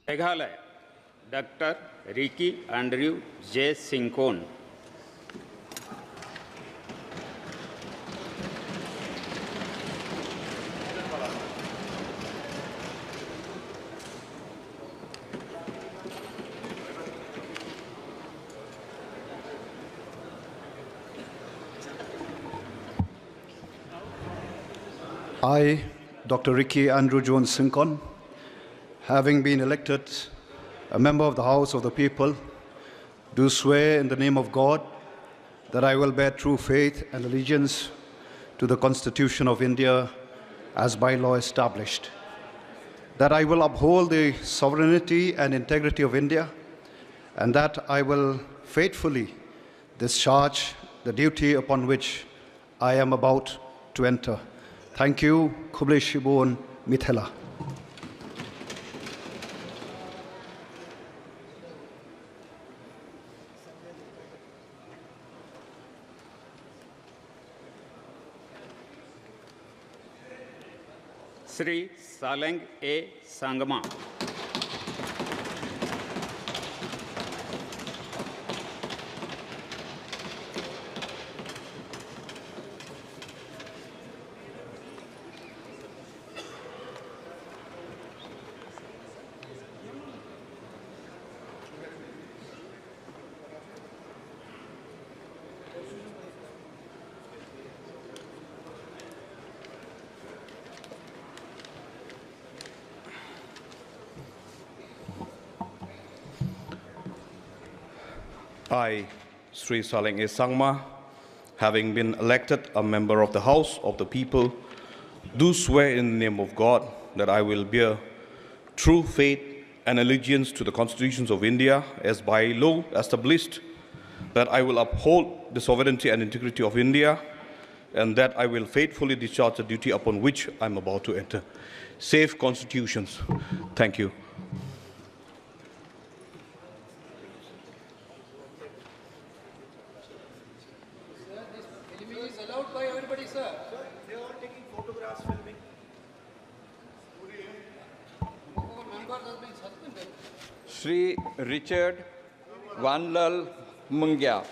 Meghalaya, Dr. Ricky AJ Syngkon. I, Dr. Ricky AJ Syngkon, having been elected a member of the House of the People, do swear in the name of God that I will bear true faith and allegiance to the Constitution of India as by law established, that I will uphold the sovereignty and integrity of India, and that I will faithfully discharge the duty upon which I am about to enter. Thank you, khublei mithela. Sri sngi Sangma. I, Sri sngi Sangma, having been elected a member of the House of the People, do swear in the name of God that I will bear true faith and allegiance to the constitutions of India as by law established, that I will uphold the sovereignty and integrity of India, and that I will faithfully discharge the duty upon which I am about to enter. Safe constitutions. Thank you. Allowed by everybody, sir. They are taking photographs, filming. Members have been suspended. Sri Richard Vanlal Mungia.